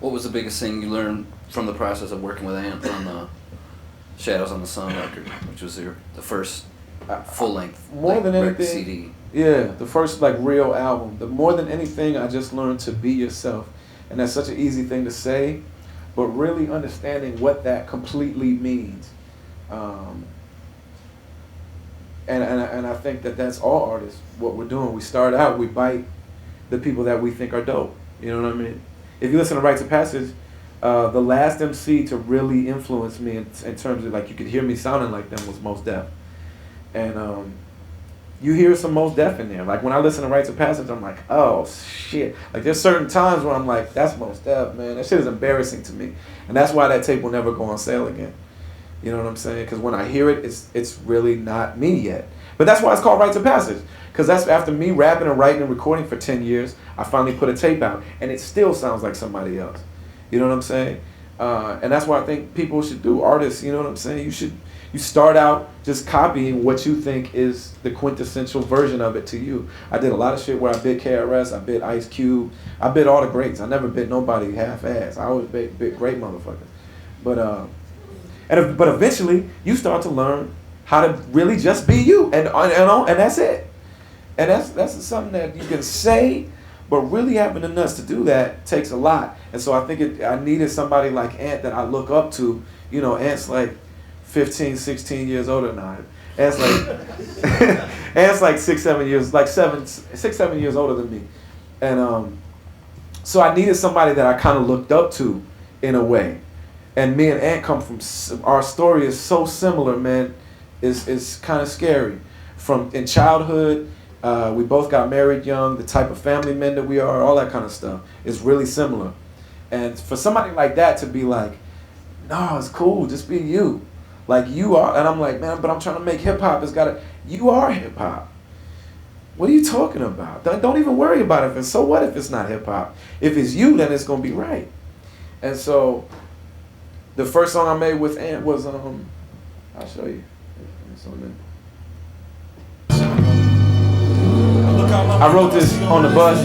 What was the biggest thing you learned from the process of working with Ant on the Shadows on the Sun record, which was the first full length more than anything CD? Yeah, the first like real album. The more than anything, I just learned to be yourself, and that's such an easy thing to say, but really understanding what that completely means. And I think that that's all artists, what we're doing. We start out, we bite the people that we think are dope. You know what I mean? If you listen to Rites of Passage, the last MC to really influence me in terms of like you could hear me sounding like them was Mos Def. And you hear some Mos Def in there. Like when I listen to Rites of Passage, I'm like, oh shit. Like there's certain times where I'm like, that's Mos Def, man. That shit is embarrassing to me. And that's why that tape will never go on sale again. You know what I'm saying? Because when I hear it, it's really not me yet. But that's why it's called Rites of Passage. Because that's after me rapping and writing and recording for 10 years, I finally put a tape out. And it still sounds like somebody else. You know what I'm saying? And that's what I think people should do. Artists, you know what I'm saying? You start out just copying what you think is the quintessential version of it to you. I did a lot of shit where I bit KRS, I bit Ice Cube, I bit all the greats. I never bit nobody half-ass. I always bit great motherfuckers. But eventually you start to learn how to really just be you, and that's it. And that's something that you can say, but really having the nuts to do that takes a lot. And so I think I needed somebody like Ant that I look up to. You know, Ant's like 15, 16 years older than I am. Ant's like Ant's like 6, 7 years older than me. And so I needed somebody that I kind of looked up to in a way. And me and Ant come from, our story is so similar, man. It's kind of scary. In childhood, we both got married young, the type of family men that we are, all that kind of stuff is really similar. And for somebody like that to be like, no, it's cool, just be you. Like you are, and I'm like, man, but I'm trying to make hip hop. You are hip hop. What are you talking about? Don't even worry about it. And so what if it's not hip hop? If it's you, then it's gonna be right. And so, the first song I made with Ant was I'll show you. I wrote this on the bus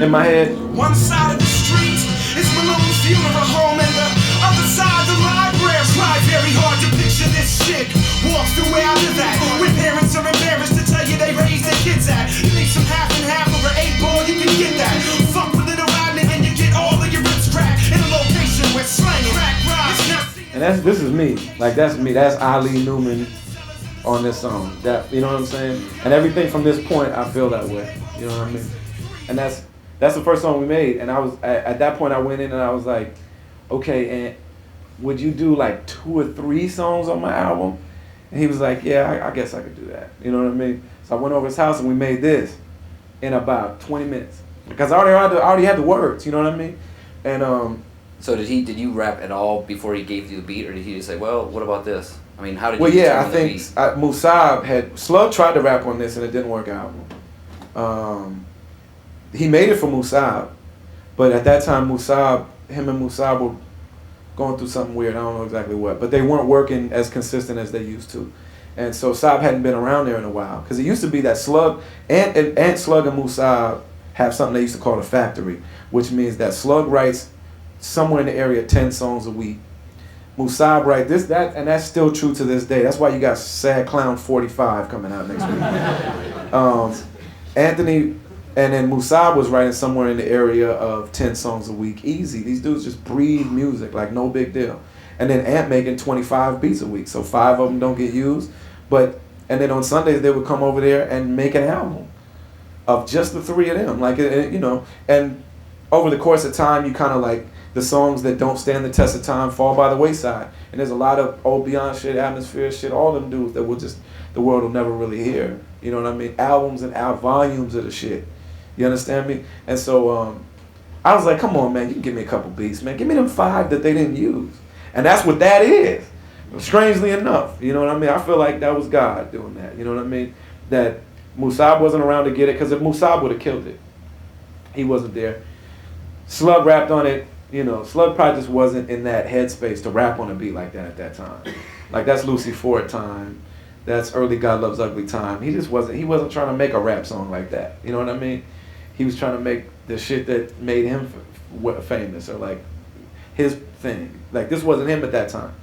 in my head. One side of the street is Malone's funeral home, and the other side the library. Try very hard to picture this chick walks the way out of that. When parents are embarrassed to tell you they raised their kids at. You need some half and half or an 8-ball, you can get that. Fuck with Little Rodney and you get all of your ribs cracked in a location where slang crack rocks. And this is me. Like that's me. That's Ali Newman on this song. That, you know what I'm saying? And everything from this point, I feel that way. You know what I mean? And that's the first song we made. And I was at that point I went in and I was like, okay, and would you do like 2 or 3 songs on my album? And he was like, yeah, I guess I could do that. You know what I mean? So I went over his house and we made this in about 20 minutes. Because I already had the words, you know what I mean? And So did you rap at all before he gave you the beat, or did he just say, well, what about this? I mean, how did you I the think beat? Musab Slug tried to rap on this and it didn't work out. He made it for Musab, but at that time him and Musab were going through something weird. I don't know exactly what, but they weren't working as consistent as they used to. And so Saab hadn't been around there in a while, because it used to be that Slug, Ant, Slug, and Musab have something they used to call the factory, which means that Slug writes somewhere in the area 10 songs a week. Musab writes this, that, and that's still true to this day. That's why you got Sad Clown 45 coming out next week. Anthony, and then Musab was writing somewhere in the area of 10 songs a week, easy. These dudes just breathe music, like no big deal. And then Ant making 25 beats a week, so 5 of them don't get used. And then on Sundays they would come over there and make an album of just the 3 of them, like, you know. And over the course of time, you kind of like, the songs that don't stand the test of time fall by the wayside. And there's a lot of old Beyond shit, Atmosphere shit, all them dudes that the world will never really hear. You know what I mean? Albums and volumes of the shit. You understand me? And so I was like, come on, man, you can give me a couple beats, man. Give me them 5 that they didn't use. And that's what that is. Strangely enough, you know what I mean? I feel like that was God doing that. You know what I mean? That Musab wasn't around to get it, because if Musab would have killed it, he wasn't there. Slug rapped on it. You know, Slug probably just wasn't in that headspace to rap on a beat like that at that time. Like, that's Lucy Ford time. That's early God Loves Ugly time. He wasn't trying to make a rap song like that. You know what I mean? He was trying to make the shit that made him famous or like his thing. Like this wasn't him at that time.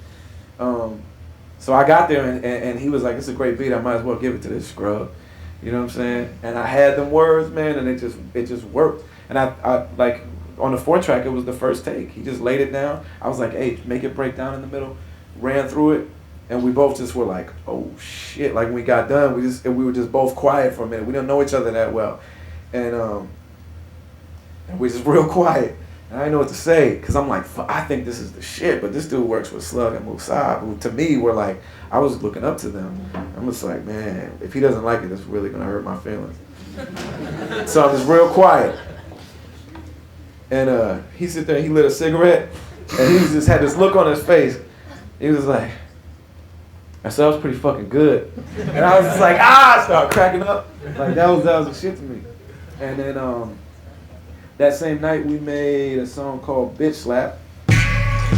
So I got there and he was like, "It's a great beat. I might as well give it to this scrub." You know what I'm saying? And I had them words, man, and it just worked. And I like on the 4-track, it was the first take. He just laid it down. I was like, "Hey, make it break down in the middle." Ran through it, and we both just were like, "Oh shit!" Like when we got done, we were just both quiet for a minute. We didn't know each other that well, and we just real quiet. And I didn't know what to say because I'm like, I think this is the shit. But this dude works with Slug and Musa, who to me were like, I was looking up to them. I'm just like, man, if he doesn't like it, it's really gonna hurt my feelings. So I'm just real quiet. And he sit there and he lit a cigarette, and he just had this look on his face. He was like, "That was pretty fucking good." And I was just like, I started cracking up. Like that was the shit to me. And then that same night we made a song called Bitch Slap,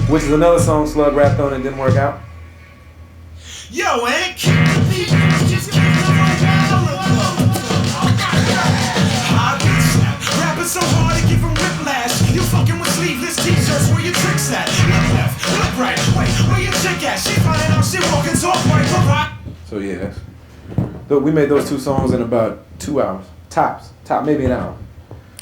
which is another song Slug rapped on and didn't work out. Yo, Ant, just hot bitch slap, rapping so hard to give him whiplash. You fucking with sleeveless t-shirts, where your tricks at? Look left, look right, wait, where your chick at? She finding out she walking talk right, but rock. So yeah, we made those 2 songs in about 2 hours, top maybe an hour.